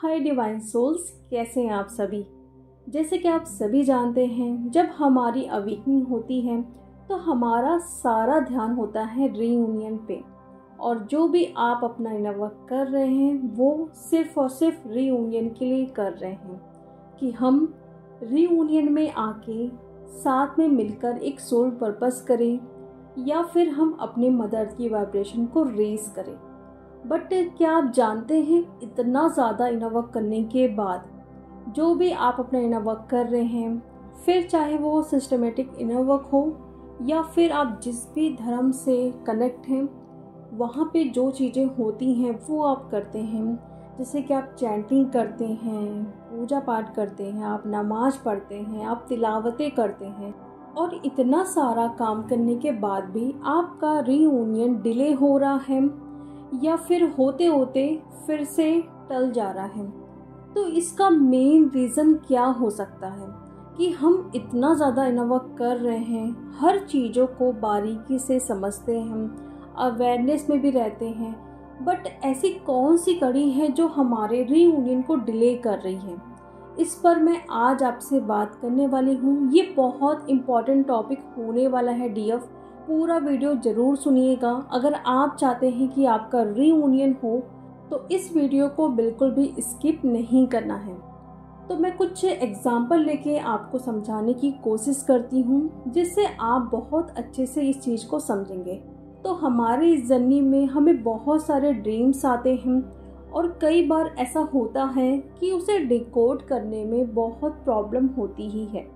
हाय divine souls, कैसे हैं आप सभी। जैसे कि आप सभी जानते हैं, जब हमारी अवेकनिंग होती है तो हमारा सारा ध्यान होता है रीयूनियन पे। और जो भी आप अपना इनर वर्क कर रहे हैं वो सिर्फ और सिर्फ रीयूनियन के लिए कर रहे हैं कि हम रीयूनियन में आके साथ में मिलकर एक सोल पर्पस करें या फिर हम अपने मदर की वाइब्रेशन को रेज करें। बट क्या आप जानते हैं, इतना ज़्यादा इनर वर्क करने के बाद जो भी आप अपना इनर वर्क कर रहे हैं, फिर चाहे वो सिस्टमेटिक इनर वर्क हो या फिर आप जिस भी धर्म से कनेक्ट हैं, वहाँ पे जो चीज़ें होती हैं वो आप करते हैं। जैसे कि आप चैंटिंग करते हैं, पूजा पाठ करते हैं, आप नमाज पढ़ते हैं, आप तिलावतें करते हैं, और इतना सारा काम करने के बाद भी आपका रीयूनियन डिले हो रहा है या फिर होते होते फिर से टल जा रहा है। तो इसका मेन रीज़न क्या हो सकता है कि हम इतना ज़्यादा इनर वर्क कर रहे हैं, हर चीज़ों को बारीकी से समझते हैं, अवेयरनेस में भी रहते हैं, बट ऐसी कौन सी कड़ी है जो हमारे रीयूनियन को डिले कर रही है। इस पर मैं आज आपसे बात करने वाली हूँ। ये बहुत इम्पॉर्टेंट टॉपिक होने वाला है डीएफ, पूरा वीडियो ज़रूर सुनिएगा। अगर आप चाहते हैं कि आपका रीयूनियन हो तो इस वीडियो को बिल्कुल भी स्किप नहीं करना है। तो मैं कुछ एग्जाम्पल लेके आपको समझाने की कोशिश करती हूँ जिससे आप बहुत अच्छे से इस चीज़ को समझेंगे। तो हमारे इस जर्नी में हमें बहुत सारे ड्रीम्स आते हैं और कई बार ऐसा होता है कि उसे डिकोड करने में बहुत प्रॉब्लम होती ही है।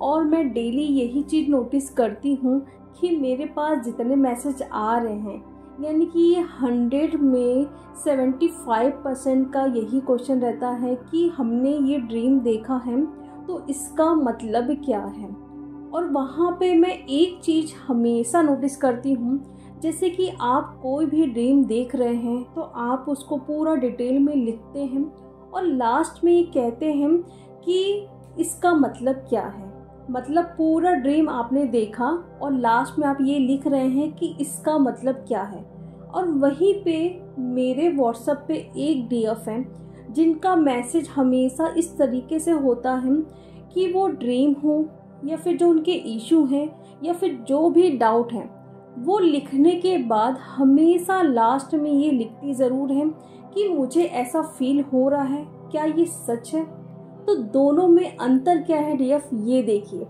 और मैं डेली यही चीज़ नोटिस करती हूँ कि मेरे पास जितने मैसेज आ रहे हैं, यानी कि ये 100 में 75% का यही क्वेश्चन रहता है कि हमने ये ड्रीम देखा है तो इसका मतलब क्या है। और वहाँ पे मैं एक चीज़ हमेशा नोटिस करती हूँ, जैसे कि आप कोई भी ड्रीम देख रहे हैं तो आप उसको पूरा डिटेल में लिखते हैं और लास्ट में ये कहते हैं कि इसका मतलब क्या है। मतलब पूरा ड्रीम आपने देखा और लास्ट में आप ये लिख रहे हैं कि इसका मतलब क्या है। और वहीं पे मेरे व्हाट्सएप पे एक डीएफ है जिनका मैसेज हमेशा इस तरीके से होता है कि वो ड्रीम हो या फिर जो उनके इशू हैं या फिर जो भी डाउट है, वो लिखने के बाद हमेशा लास्ट में ये लिखती ज़रूर है कि मुझे ऐसा फील हो रहा है, क्या ये सच है। तो दोनों में अंतर क्या है डीएफ, ये देखिए।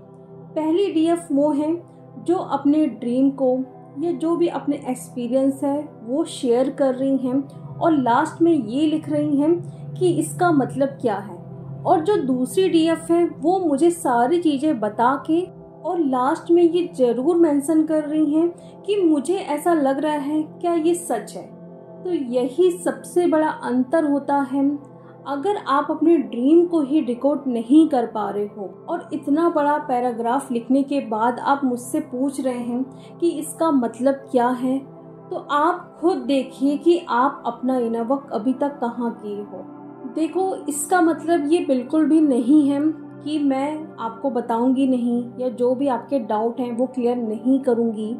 पहली डीएफ वो है जो अपने ड्रीम को या जो भी अपने एक्सपीरियंस है वो शेयर कर रही हैं और लास्ट में ये लिख रही हैं कि इसका मतलब क्या है। और जो दूसरी डीएफ है वो मुझे सारी चीज़ें बता के और लास्ट में ये ज़रूर मेंशन कर रही हैं कि मुझे ऐसा लग रहा है, क्या ये सच है। तो यही सबसे बड़ा अंतर होता है। अगर आप अपने ड्रीम को ही डिकोड नहीं कर पा रहे हो और इतना बड़ा पैराग्राफ लिखने के बाद आप मुझसे पूछ रहे हैं कि इसका मतलब क्या है, तो आप खुद देखिए कि आप अपना इनर वर्क अभी तक कहाँ किए हो। देखो, इसका मतलब ये बिल्कुल भी नहीं है कि मैं आपको बताऊंगी नहीं या जो भी आपके डाउट हैं वो क्लियर नहीं करूंगी।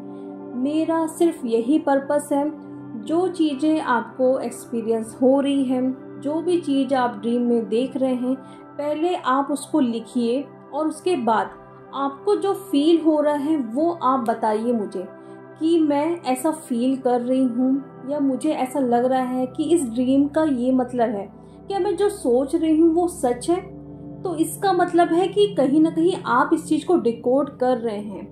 मेरा सिर्फ यही पर्पस है, जो चीज़ें आपको एक्सपीरियंस हो रही हैं, जो भी चीज़ आप ड्रीम में देख रहे हैं, पहले आप उसको लिखिए और उसके बाद आपको जो फील हो रहा है वो आप बताइए मुझे कि मैं ऐसा फील कर रही हूँ या मुझे ऐसा लग रहा है कि इस ड्रीम का ये मतलब है, क्या मैं जो सोच रही हूँ वो सच है। तो इसका मतलब है कि कहीं ना कहीं आप इस चीज़ को डिकोड कर रहे हैं,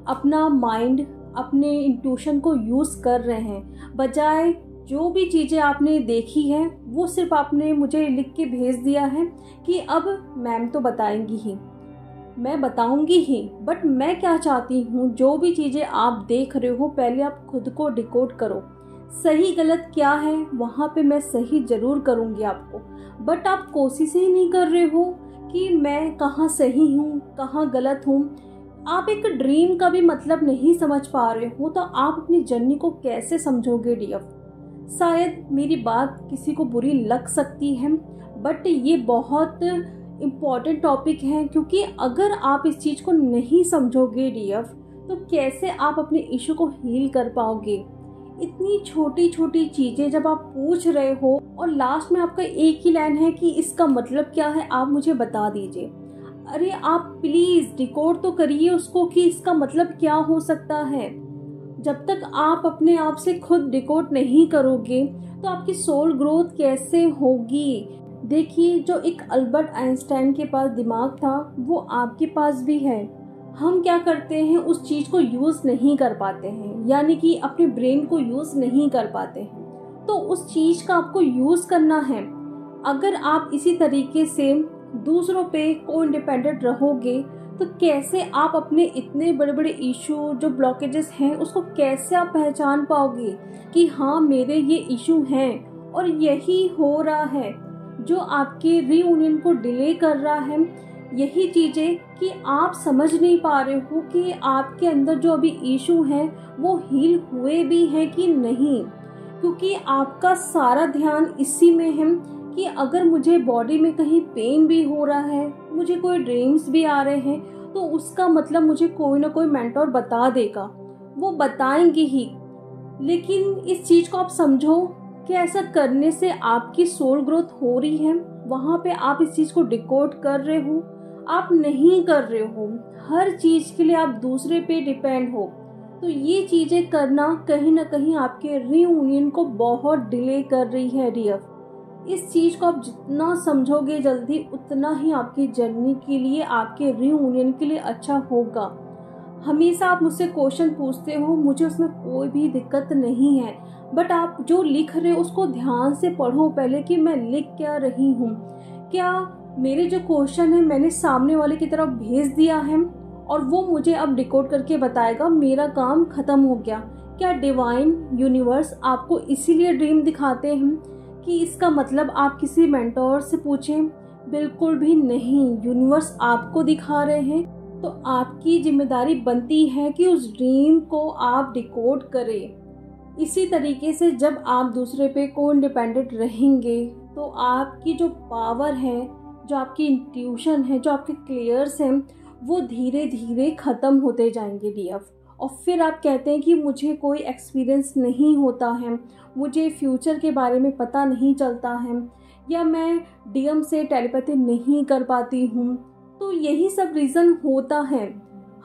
अपना माइंड, अपने इंट्यूशन को यूज़ कर रहे हैं, बजाय जो भी चीज़ें आपने देखी है वो सिर्फ आपने मुझे लिख के भेज दिया है कि अब मैम तो बताएंगी ही, मैं बताऊंगी ही। बट मैं क्या चाहती हूँ, जो भी चीज़ें आप देख रहे हो पहले आप खुद को डिकोड करो। सही गलत क्या है वहाँ पे मैं सही ज़रूर करूँगी आपको, बट आप कोशिश ही नहीं कर रहे हो कि मैं कहाँ सही हूँ कहाँ गलत हूँ। आप एक ड्रीम का भी मतलब नहीं समझ पा रहे हो तो आप अपनी जर्नी को कैसे समझोगे डीएफ। शायद मेरी बात किसी को बुरी लग सकती है, बट ये बहुत इम्पॉर्टेंट टॉपिक है, क्योंकि अगर आप इस चीज़ को नहीं समझोगे डीएफ तो कैसे आप अपने इशू को हील कर पाओगे। इतनी छोटी छोटी चीजें जब आप पूछ रहे हो और लास्ट में आपका एक ही लाइन है कि इसका मतलब क्या है, आप मुझे बता दीजिए। अरे आप प्लीज डिकोड तो करिए उसको कि इसका मतलब क्या हो सकता है। जब तक आप अपने आप से खुद डिकोड नहीं करोगे तो आपकी सोल ग्रोथ कैसे होगी। देखिए, जो एक अल्बर्ट आइंस्टाइन के पास दिमाग था वो आपके पास भी है। हम क्या करते हैं, उस चीज को यूज नहीं कर पाते हैं, यानी कि अपने ब्रेन को यूज नहीं कर पाते हैं। तो उस चीज का आपको यूज करना है। अगर आप इसी तरीके से दूसरों पे को इंडिपेंडेंट रहोगे तो कैसे आप अपने इतने बड़े बड़े इशू जो ब्लॉकेजेस हैं उसको कैसे आप पहचान पाओगे कि हाँ मेरे ये इशू हैं और यही हो रहा है जो आपके रीयूनियन को डिले कर रहा है। यही चीजें कि आप समझ नहीं पा रहे हो कि आपके अंदर जो अभी इशू हैं वो हील हुए भी हैं कि नहीं, क्योंकि आपका सारा ध्यान इसी में है कि अगर मुझे बॉडी में कहीं पेन भी हो रहा है, मुझे कोई ड्रीम्स भी आ रहे हैं, तो उसका मतलब मुझे कोई ना कोई मेंटोर बता देगा, वो बताएंगे ही। लेकिन इस चीज को आप समझो कि ऐसा करने से आपकी सोल ग्रोथ हो रही है, वहां पे आप इस चीज को डिकोड कर रहे हो, आप नहीं कर रहे हो। हर चीज के लिए आप दूसरे पे डिपेंड हो। तो ये चीजें करना कहीं ना कहीं आपके रीयूनियन को बहुत डिले कर रही है डियर। इस चीज को आप जितना समझोगे जल्दी उतना ही आपकी जर्नी के लिए, आपके रीयूनियन के लिए अच्छा होगा। हमेशा आप मुझसे क्वेश्चन पूछते हो, मुझे उसमें कोई भी दिक्कत नहीं है, बट आप जो लिख रहे हो उसको ध्यान से पढ़ो पहले कि मैं लिख क्या रही हूँ। क्या मेरे जो क्वेश्चन है मैंने सामने वाले की तरफ भेज दिया है और वो मुझे अब डिकोड करके बताएगा, मेरा काम खत्म हो गया। क्या डिवाइन यूनिवर्स आपको इसीलिए ड्रीम दिखाते हैं कि इसका मतलब आप किसी मेंटोर से पूछें? बिल्कुल भी नहीं। यूनिवर्स आपको दिखा रहे हैं तो आपकी जिम्मेदारी बनती है कि उस ड्रीम को आप डिकोड करें। इसी तरीके से जब आप दूसरे पे को इंडिपेंडेंट रहेंगे तो आपकी जो पावर है, जो आपकी इंट्यूशन है, जो आपके क्लियर्स हैं, वो धीरे धीरे ख़त्म होते जाएंगे डीएफ। और फिर आप कहते हैं कि मुझे कोई एक्सपीरियंस नहीं होता है, मुझे फ्यूचर के बारे में पता नहीं चलता है, या मैं डीएम से टेलीपैथी नहीं कर पाती हूँ। तो यही सब रीज़न होता है।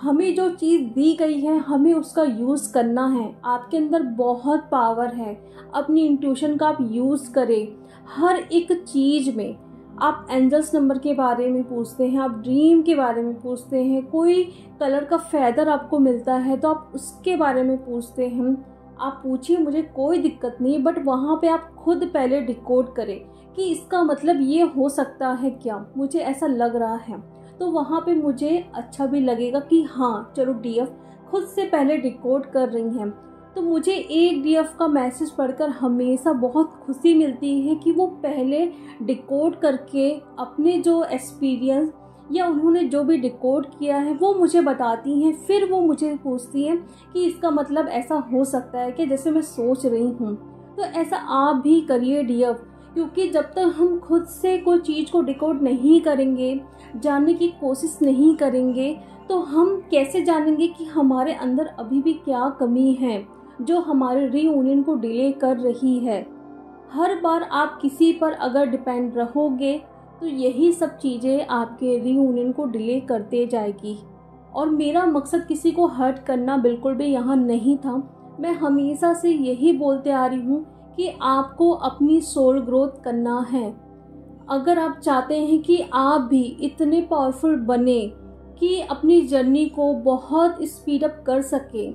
हमें जो चीज़ दी गई है हमें उसका यूज़ करना है। आपके अंदर बहुत पावर है, अपनी इंट्यूशन का आप यूज़ करें हर एक चीज़ में। आप एंजल्स नंबर के बारे में पूछते हैं, आप ड्रीम के बारे में पूछते हैं, कोई कलर का फेदर आपको मिलता है तो आप उसके बारे में पूछते हैं। आप पूछिए, मुझे कोई दिक्कत नहीं, बट वहाँ पे आप खुद पहले डिकोड करें कि इसका मतलब ये हो सकता है क्या, मुझे ऐसा लग रहा है। तो वहाँ पे मुझे अच्छा भी लगेगा कि हाँ चलो डीएफ खुद से पहले डिकोड कर रही हैं। तो मुझे एक डीएफ का मैसेज पढ़कर हमेशा बहुत खुशी मिलती है कि वो पहले डिकोड करके अपने जो एक्सपीरियंस या उन्होंने जो भी डिकोड किया है वो मुझे बताती हैं। फिर वो मुझे पूछती हैं कि इसका मतलब ऐसा हो सकता है कि जैसे मैं सोच रही हूँ। तो ऐसा आप भी करिए डीएफ, क्योंकि जब तक हम खुद से कोई चीज़ को डिकोड नहीं करेंगे, जानने की कोशिश नहीं करेंगे, तो हम कैसे जानेंगे कि हमारे अंदर अभी भी क्या कमी है जो हमारे रीयूनियन को डिले कर रही है। हर बार आप किसी पर अगर डिपेंड रहोगे तो यही सब चीज़ें आपके रीयूनियन को डिले करते जाएगी। और मेरा मकसद किसी को हर्ट करना बिल्कुल भी यहाँ नहीं था। मैं हमेशा से यही बोलते आ रही हूँ कि आपको अपनी सोल ग्रोथ करना है। अगर आप चाहते हैं कि आप भी इतने पावरफुल बने कि अपनी जर्नी को बहुत स्पीड अप कर सके,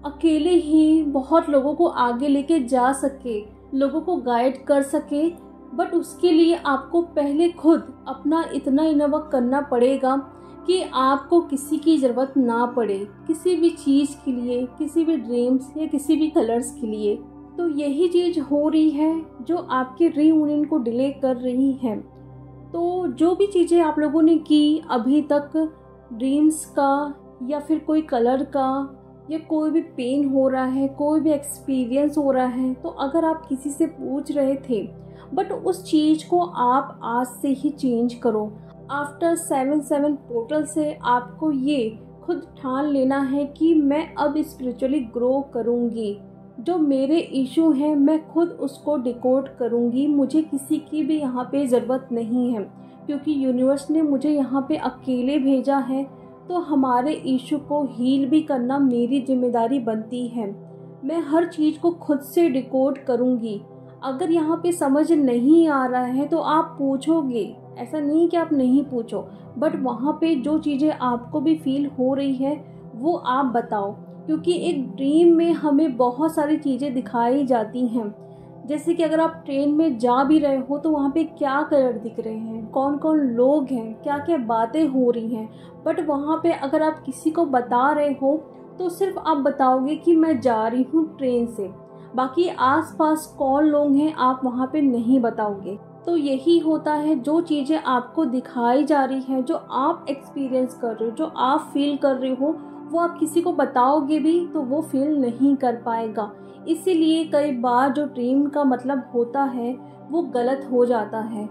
अकेले ही बहुत लोगों को आगे लेके जा सके, लोगों को गाइड कर सके, बट उसके लिए आपको पहले खुद अपना इतना इनवर्क करना पड़ेगा कि आपको किसी की ज़रूरत ना पड़े, किसी भी चीज़ के लिए, किसी भी ड्रीम्स या किसी भी कलर्स के लिए। तो यही चीज़ हो रही है जो आपके रीयूनियन को डिले कर रही है। तो जो भी चीज़ें आप लोगों ने की अभी तक, ड्रीम्स का या फिर कोई कलर का या कोई भी पेन हो रहा है, कोई भी एक्सपीरियंस हो रहा है, तो अगर आप किसी से पूछ रहे थे, बट उस चीज़ को आप आज से ही चेंज करो। आफ्टर 7/7 पोर्टल से आपको ये खुद ठान लेना है कि मैं अब स्पिरिचुअली ग्रो करूँगी, जो मेरे इशू हैं मैं खुद उसको डिकोड करूँगी, मुझे किसी की भी यहाँ पे ज़रूरत नहीं है, क्योंकि यूनिवर्स ने मुझे यहाँ पे अकेले भेजा है। तो हमारे इशू को हील भी करना मेरी जिम्मेदारी बनती है। मैं हर चीज़ को खुद से डिकोड करूँगी। अगर यहाँ पे समझ नहीं आ रहा है तो आप पूछोगे, ऐसा नहीं कि आप नहीं पूछो, बट वहाँ पे जो चीज़ें आपको भी फील हो रही है वो आप बताओ, क्योंकि एक ड्रीम में हमें बहुत सारी चीज़ें दिखाई जाती हैं। जैसे कि अगर आप ट्रेन में जा भी रहे हो तो वहाँ पे क्या कलर दिख रहे हैं, कौन कौन लोग हैं, क्या क्या बातें हो रही हैं, बट वहाँ पे अगर आप किसी को बता रहे हो तो सिर्फ आप बताओगे कि मैं जा रही हूँ ट्रेन से, बाकी आसपास कौन लोग हैं आप वहाँ पे नहीं बताओगे। तो यही होता है, जो चीज़ें आपको दिखाई जा रही हैं, जो आप एक्सपीरियंस कर रहे हो, जो आप फील कर रहे हो, वो आप किसी को बताओगे भी तो वो फील नहीं कर पाएगा। इसीलिए कई बार जो ड्रीम का मतलब होता है वो गलत हो जाता है,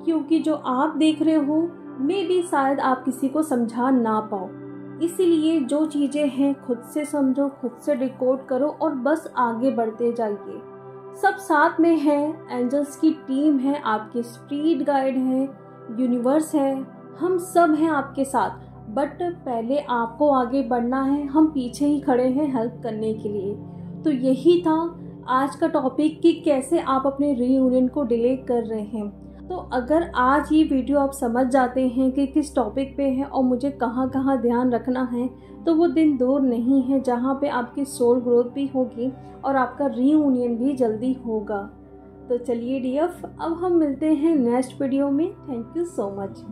क्योंकि जो आप देख रहे हो मे भी शायद आप किसी को समझा ना पाओ। इसीलिए जो चीज़ें हैं खुद से समझो, खुद से डिकोड करो और बस आगे बढ़ते जाइए। सब साथ में है, एंजल्स की टीम है, आपके स्पिरिट गाइड है, यूनिवर्स है, हम सब हैं आपके साथ। बट पहले आपको आगे बढ़ना है, हम पीछे ही खड़े हैं हेल्प करने के लिए। तो यही था आज का टॉपिक कि कैसे आप अपने रीयूनियन को डिले कर रहे हैं। तो अगर आज ये वीडियो आप समझ जाते हैं कि किस टॉपिक पे है और मुझे कहाँ कहाँ ध्यान रखना है, तो वो दिन दूर नहीं है जहाँ पे आपकी सोल ग्रोथ भी होगी और आपका रीयूनियन भी जल्दी होगा। तो चलिए डीएफ, अब हम मिलते हैं नेक्स्ट वीडियो में। Thank you so much.